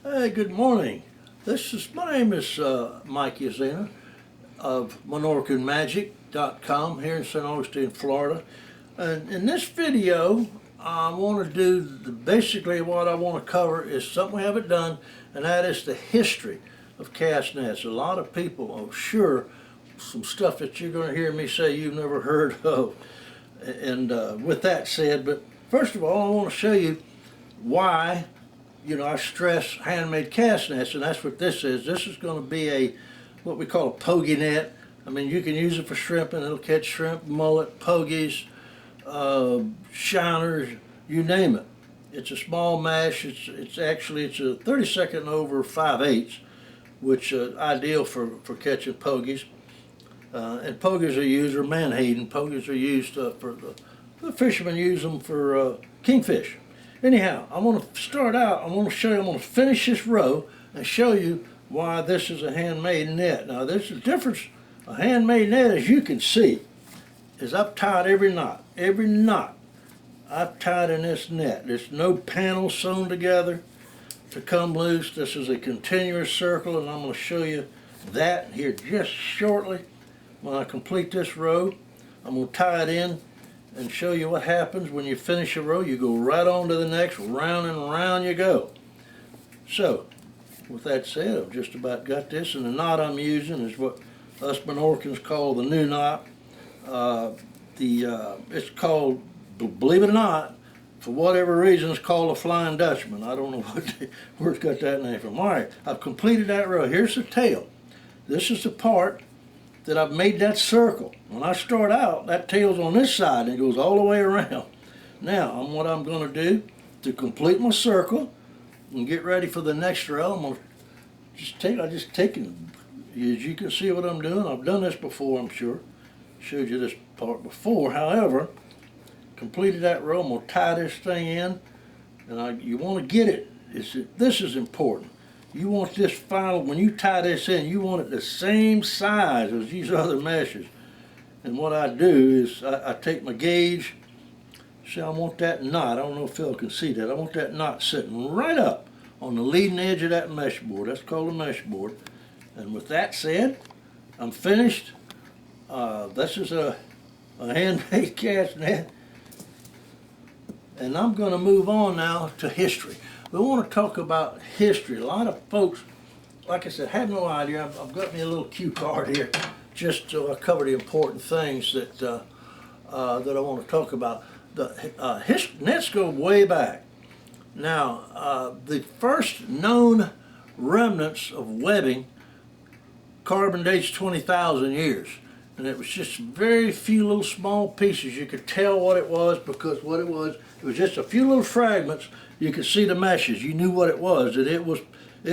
Hey, good morning. My name is Mike Yazina of MinorcanMagic.com here in St. Augustine, Florida. And in this video, I want to do basically what I want to cover is something we haven't done, and that is the history of cast nets. A lot of people, I'm sure, some stuff that you're going to hear me say you've never heard of. And with that said, but first of all, I want to show you why I stress handmade cast nets, and that's what this is. This is going to be what we call a pogie net. I mean, you can use it for shrimping. It'll catch shrimp, mullet, pogies, shiners, you name it. It's a small mash. It's a 32nd over 5/8, which is ideal for catching pogies. And pogies are used, or menhaden. Pogies are used for the fishermen use them for kingfish. Anyhow, I want to start out, I'm going to finish this row and show you why this is a handmade net. Now, there's a difference. A handmade net, as you can see, is I've tied every knot. Every knot I've tied in this net. There's no panels sewn together to come loose. This is a continuous circle, and I'm going to show you that here just shortly. When I complete this row, I'm going to tie it in and show you what happens when you finish a row. You go right on to the next, round and round you go. So, with that said, I've just about got this, and the knot I'm using is what us Minorcans call the new knot. It's called, believe it or not, for whatever reason, it's called a Flying Dutchman. I don't know where it's got that name from. All right, I've completed that row. Here's the tail. This is the part that I've made that circle. When I start out, that tail's on this side and it goes all the way around. Now, what I'm going to do to complete my circle and get ready for the next row, I'm going to just take it. As you can see what I'm doing, I've done this before, I'm sure. Showed you this part before. However, completed that row, I'm going to tie this thing in, and you want to get it. This is important. You want this final, when you tie this in, you want it the same size as these other meshes. And what I do is I take my gauge. See, I want that knot, I don't know if Phil can see that, I want that knot sitting right up on the leading edge of that mesh board. That's called a mesh board. And with that said, I'm finished. This is a handmade cast net. And I'm going to move on now to history. We want to talk about history. A lot of folks, like I said, have no idea. I've got me a little cue card here just to cover the important things that I want to talk about. The nets go way back. Now, the first known remnants of webbing carbon dates 20,000 years. And it was just very few little small pieces. You could tell what it was because it was just a few little fragments. You could see the meshes. You knew what it was, that it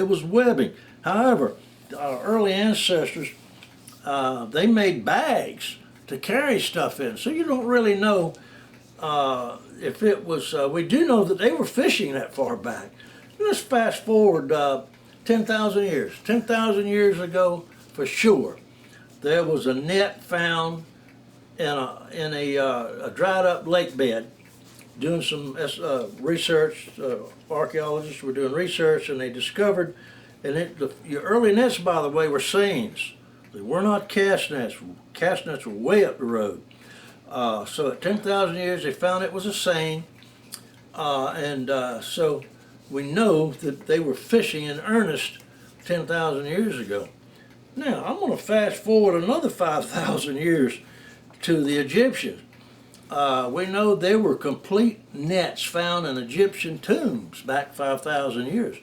was webbing. However, our early ancestors, they made bags to carry stuff in. So you don't really know if it was, we do know that they were fishing that far back. Let's fast forward 10,000 years. 10,000 years ago, for sure, there was a net found in a dried up lake bed. Doing some research, archaeologists were doing research, and they discovered, your early nets, by the way, were seines. They were not cast nets. Cast nets were way up the road. So at 10,000 years, they found it was a seine, so we know that they were fishing in earnest 10,000 years ago. Now, I'm going to fast forward another 5,000 years to the Egyptians. We know there were complete nets found in Egyptian tombs back 5,000 years.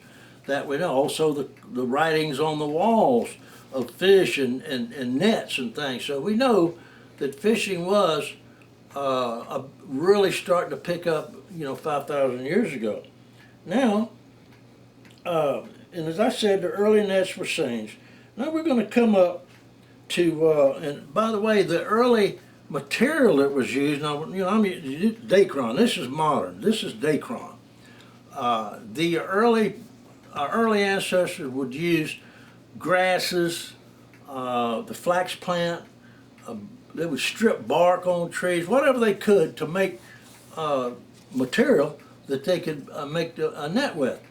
That we know. Also the writings on the walls of fish and nets and things. So we know that fishing was really starting to pick up, 5,000 years ago. Now, and as I said, the early nets were seines. Now we're going to come up to, and by the way, the early material that was used, now, I'm using Dacron. This is modern. This is Dacron. Our early ancestors would use grasses, the flax plant. They would strip bark on trees, whatever they could to make material that they could make a net with.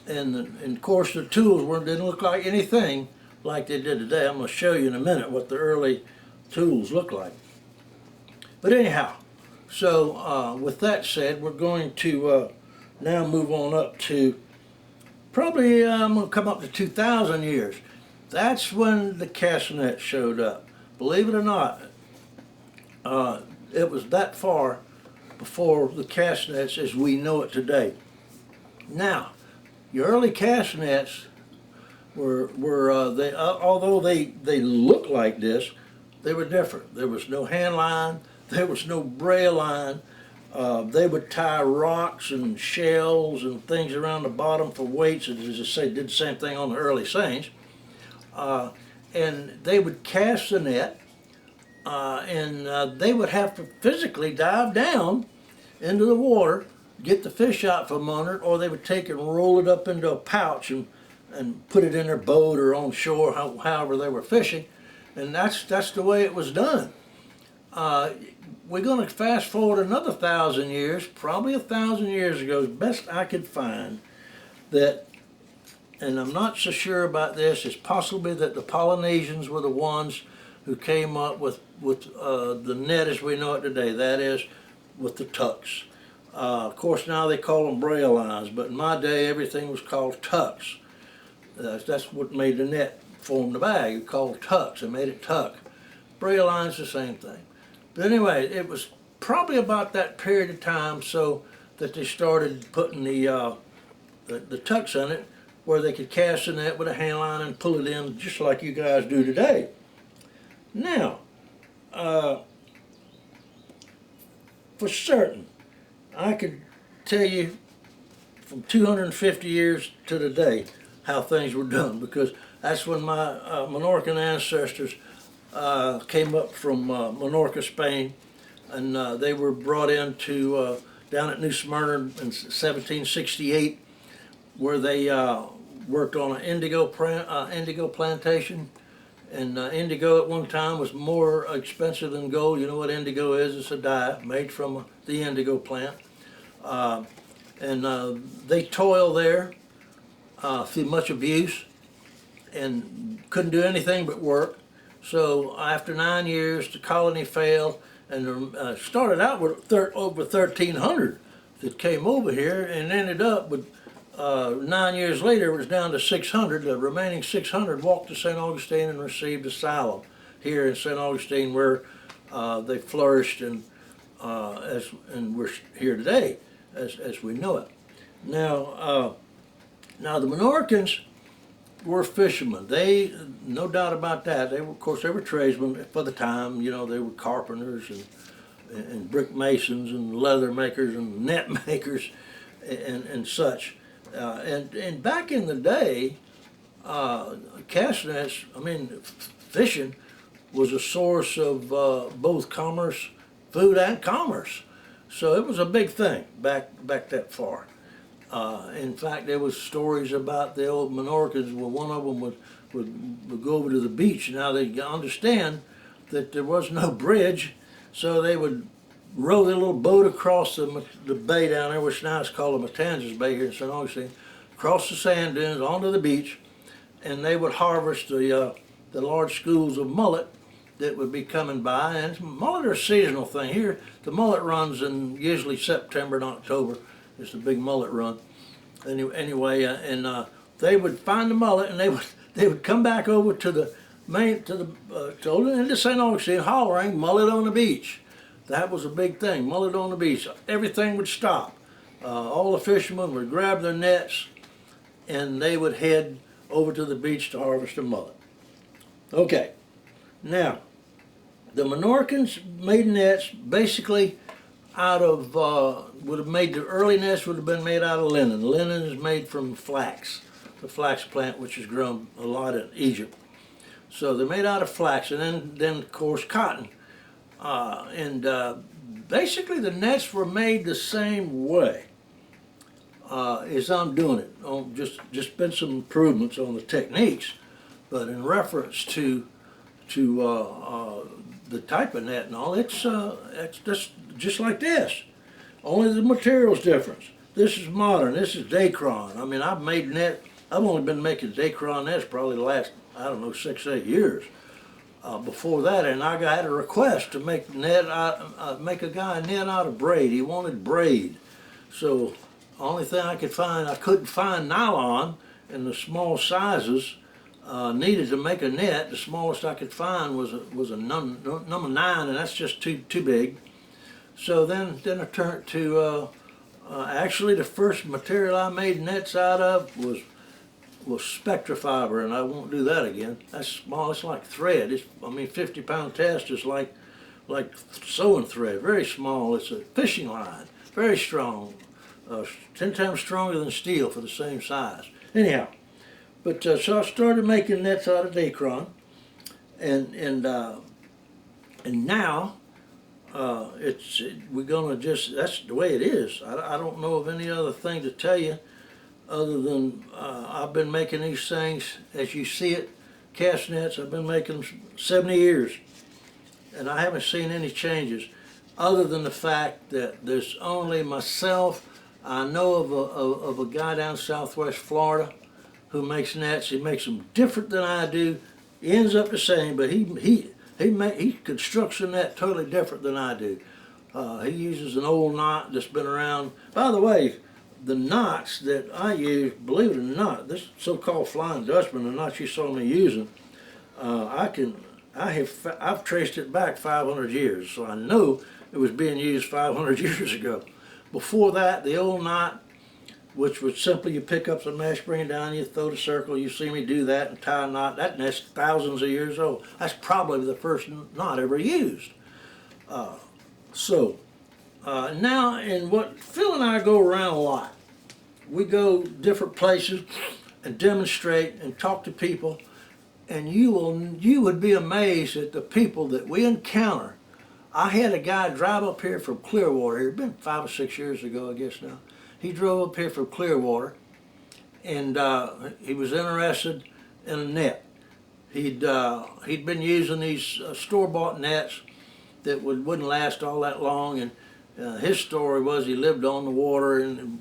and of course the tools didn't look like anything like they did today. I'm going to show you in a minute what the early tools look like. But anyhow, so with that said, we're going to now move on up to probably I'm going to come up to 2,000 years. That's when the castanet showed up. Believe it or not, it was that far before the castanets as we know it today. Now, your early castanets although they look like this, they were different. There was no hand line, there was no braille line. They would tie rocks and shells and things around the bottom for weights, and as I say, did the same thing on the early saints. And they would cast the net, and they would have to physically dive down into the water, get the fish out from under it, or they would take and roll it up into a pouch and put it in their boat or on shore, however they were fishing. And that's the way it was done. We're going to fast forward another 1,000 years, probably 1,000 years ago, as best I could find, that, and I'm not so sure about this, it's possibly that the Polynesians were the ones who came up with the net as we know it today, that is, with the tucks. Of course, now they call them braille lines, but in my day, everything was called tucks. That's what made the net form the bag. You called tucks. They made it tuck. Braille lines, the same thing. But anyway, it was probably about that period of time so that they started putting the tucks in it, where they could cast the net with a hand line and pull it in just like you guys do today. Now, for certain, I could tell you from 250 years to today how things were done, because that's when my Menorcan ancestors came up from Menorca, Spain, and they were brought into down at New Smyrna in 1768, where they worked on an indigo plantation. And indigo at one time was more expensive than gold. You know what indigo is? It's a dye made from the indigo plant. And they toiled there through much abuse and couldn't do anything but work. So after 9 years, the colony failed, and started out with over 1,300 that came over here, and ended up with 9 years later, it was down to 600. The remaining 600 walked to St. Augustine and received asylum here in St. Augustine, where they flourished and we're here today as we know it. Now, the Menorcans were fishermen. They, no doubt about that. They were, of course, they were tradesmen for the time. You know, they were carpenters and brick masons and leather makers and net makers and such. And back in the day, castanets, fishing was a source of both commerce, food, and commerce. So it was a big thing back that far. In fact, there was stories about the old Menorcans where one of them would go over to the beach. Now they understand that there was no bridge, so they would row their little boat across the bay down there, which now is called the Matanzas Bay here in St. Augustine, across the sand dunes onto the beach, and they would harvest the large schools of mullet that would be coming by. And mullet are a seasonal thing. Here, the mullet runs in usually September and October. It's a big mullet run. Anyway, they would find the mullet, and they would come back over to the into St. Augustine, hollering mullet on the beach. That was a big thing, mullet on the beach. Everything would stop. All the fishermen would grab their nets, and they would head over to the beach to harvest the mullet. Okay, now, the Menorcans made nets basically out of, the early nets would have been made out of linen. Linen is made from flax, the flax plant, which is grown a lot in Egypt. So they're made out of flax, and then of course, cotton. Basically the nets were made the same way as I'm doing it. Just been some improvements on the techniques, but in reference to the type of net and all, it's just like this. Only the material's different. This is modern. This is Dacron. I mean, I've only been making Dacron nets probably the last, I don't know, 6, 8 years. Before that, and I had a request to make make a guy a net out of braid. He wanted braid, so only thing I could find, I couldn't find nylon in the small sizes needed to make a net. The smallest I could find was a number 9, and that's just too big. So then I turned to actually the first material I made nets out of was spectra fiber, and I won't do that again. That's small. It's like thread. 50-pound test is like sewing thread. Very small. It's a fishing line. Very strong. 10 times stronger than steel for the same size. Anyhow, but so I started making nets out of Dacron, and now we're gonna just, that's the way it is. I don't know of any other thing to tell you other than I've been making these things as you see it, cast nets. I've been making them 70 years, and I haven't seen any changes other than the fact that there's only myself. I know of a guy down southwest Florida who makes nets. He makes them different than I do. He ends up the same, but he constructs a net totally different than I do. He uses an old knot that's been around. By the way, the knots that I use, believe it or not, this so-called Flying Dutchman, the knots you saw me using, I've traced it back 500 years, so I know it was being used 500 years ago. Before that, the old knot, which was simply you pick up some mesh, bring it down, you throw the circle, you see me do that and tie a knot. That net's thousands of years old. That's probably the first knot ever used. Now, and what Phil and I go around a lot. We go different places and demonstrate and talk to people, and you would be amazed at the people that we encounter. I had a guy drive up here from Clearwater. It had been 5 or 6 years ago, I guess now. He drove up here from Clearwater, and he was interested in a net. He'd been using these store-bought nets that wouldn't last all that long, and his story was he lived on the water, and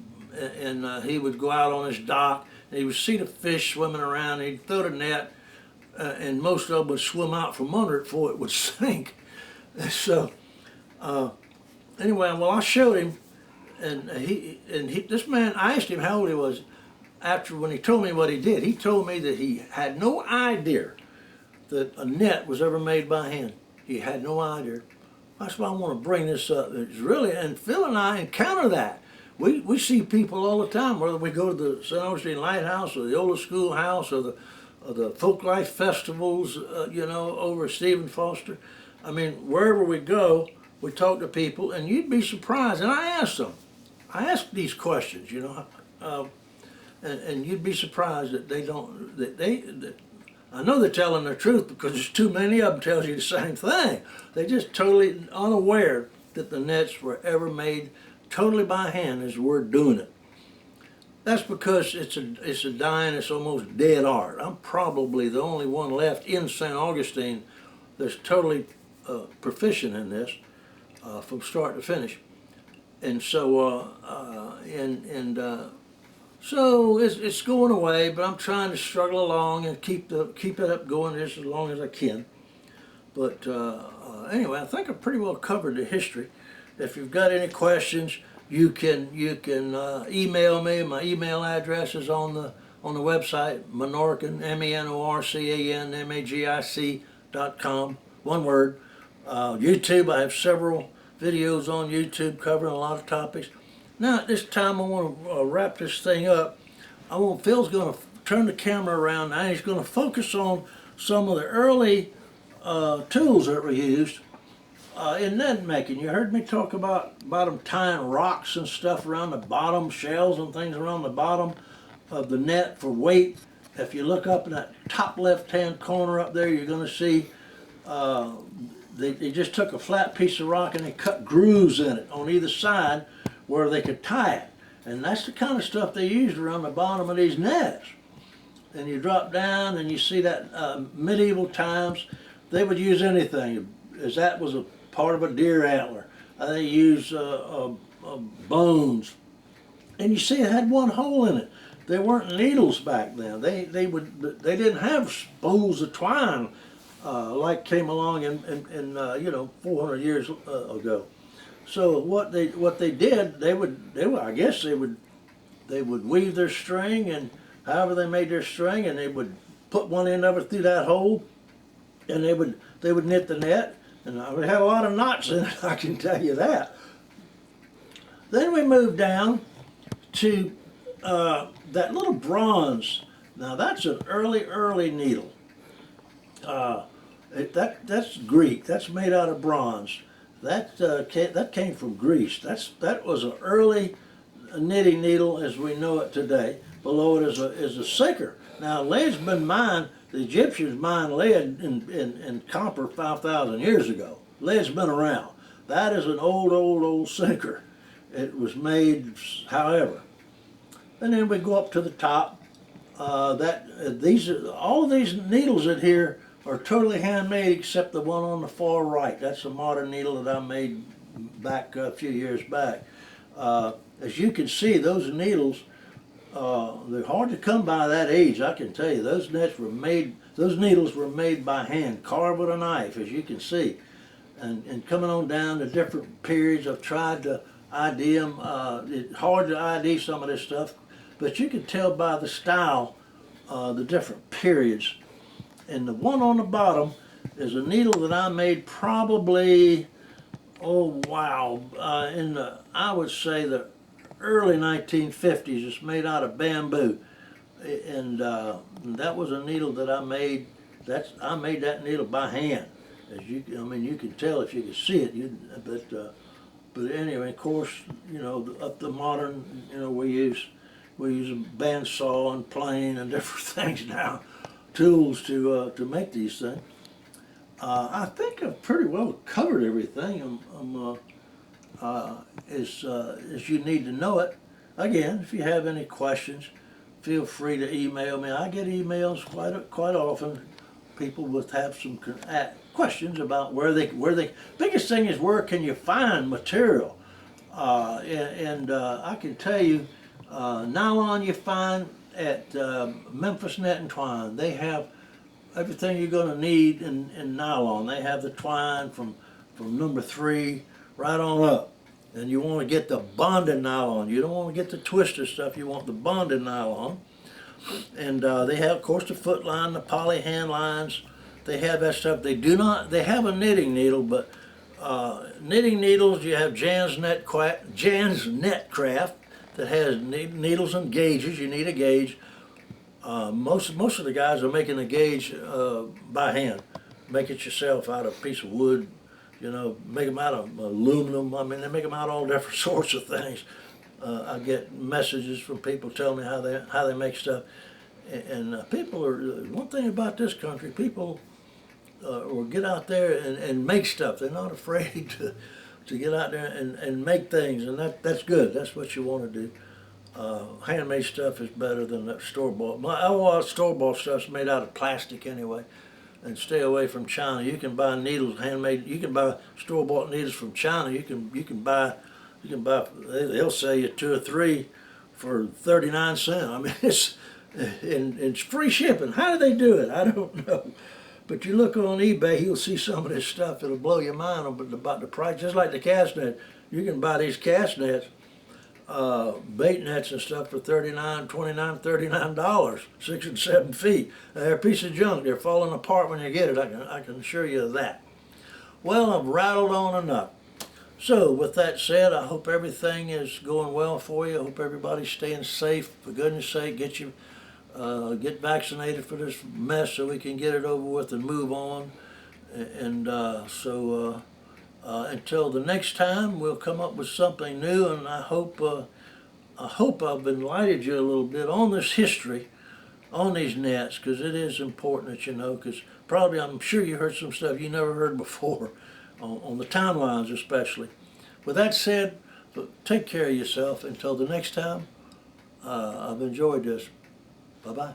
he would go out on his dock, and he would see the fish swimming around, and he'd throw the net, and most of them would swim out from under it before it would sink. So anyway, well, I showed him, and this man, I asked him how old he was. After, when he told me what he did, he told me that he had no idea that a net was ever made by hand. He had no idea. That's why I want to bring this up. It's really, and Phil and I encounter that. We see people all the time, whether we go to the St. Augustine Lighthouse or the Old Schoolhouse or the folk life festivals, over at Stephen Foster. I mean, wherever we go, we talk to people, and you'd be surprised. And I ask them. I ask these questions, and you'd be surprised that they don't. I know they're telling the truth because there's too many of them tells you the same thing. They're just totally unaware that the nets were ever made totally by hand as we're doing it. That's because it's a dying, it's almost dead art. I'm probably the only one left in St. Augustine that's totally proficient in this from start to finish. And so so it's going away, but I'm trying to struggle along and keep it up going just as long as I can. But anyway, I think I pretty well covered the history. If you've got any questions, you can email me. My email address is on the website, Menorcan, MENORCAN, .com, one word. YouTube, I have several videos on YouTube covering a lot of topics. Now at this time I want to wrap this thing up. Phil's going to turn the camera around now. He's going to focus on some of the early tools that were used in net making. You heard me talk about them tying rocks and stuff around the bottom, shells and things around the bottom of the net for weight. If you look up in that top left-hand corner up there, you're going to see they just took a flat piece of rock and they cut grooves in it on either side where they could tie it. And that's the kind of stuff they used around the bottom of these nets. And you drop down and you see that medieval times, they would use anything, as that was a part of a deer antler. They used bones and you see it had one hole in it. There weren't needles back then. They didn't have spools of twine like came along in 400 years ago. So what they did, I guess they would weave their string, and however they made their string, and they would put one end of it through that hole, and they would knit the net, and it had a lot of knots in it, I can tell you that. Then we moved down to that little bronze. Now that's an early needle. That's Greek. That's made out of bronze. That came from Greece. That was an early knitting needle as we know it today. Below it is a sinker. Now lead's been mined. The Egyptians mined lead in copper 5,000 years ago. Lead's been around. That is an old sinker. It was made, however. And then we go up to the top. All of these needles in here are totally handmade except the one on the far right. That's a modern needle that I made back a few years back. As you can see, those needles, they're hard to come by that age, I can tell you. Those needles were made by hand, carved with a knife, as you can see. And coming on down to different periods, I've tried to ID them. It's hard to ID some of this stuff, but you can tell by the style, the different periods. And the one on the bottom is a needle that I made probably, I would say the early 1950s. It's made out of bamboo, and that was a needle that I made. I made that needle by hand. You can tell if you can see it. But anyway, of course, up to modern, we use a bandsaw and plane and different things now, tools to make these things. I think I've pretty well covered everything as you need to know it. Again, if you have any questions, feel free to email me. I get emails quite often. People would have some questions about where they. Biggest thing is, where can you find material? I can tell you, nylon you find at Memphis Net and Twine. They have everything you're going to need in nylon. They have the twine from number 3 right on up. And you want to get the bonded nylon. You don't want to get the twisted stuff. You want the bonded nylon. And they have, of course, the foot line, the poly hand lines. They have that stuff. They have a knitting needle, but knitting needles, you have Jan's Netcraft that has needles and gauges. You need a gauge. Most of the guys are making a gauge by hand. Make it yourself out of a piece of wood. Make them out of aluminum. They make them out of all different sorts of things. I get messages from people telling me how they make stuff, and people are. One thing about this country, people will get out there and make stuff. They're not afraid to get out there and make things, and that's good. That's what you want to do. Handmade stuff is better than that store-bought. All store-bought stuff's made out of plastic anyway. And stay away from China. You can buy needles handmade. You can buy store-bought needles from China. You can buy. They'll sell you 2 or 3 for 39 cents. It's free shipping. How do they do it? I don't know. But you look on eBay, you'll see some of this stuff. It'll blow your mind about the price. Just like the cast net, you can buy these cast nets, bait nets and stuff for $39, $29, $39, 6 and 7 feet. They're a piece of junk. They're falling apart when you get it. I can assure you of that. Well, I've rattled on enough. So with that said, I hope everything is going well for you. I hope everybody's staying safe. For goodness sake, get vaccinated for this mess so we can get it over with and move on. And until the next time, we'll come up with something new. And I hope I've enlightened you a little bit on this history, on these nets, because it is important that you know. Because probably, I'm sure you heard some stuff you never heard before. On the timelines especially. With that said, take care of yourself. Until the next time, I've enjoyed this. Bye-bye.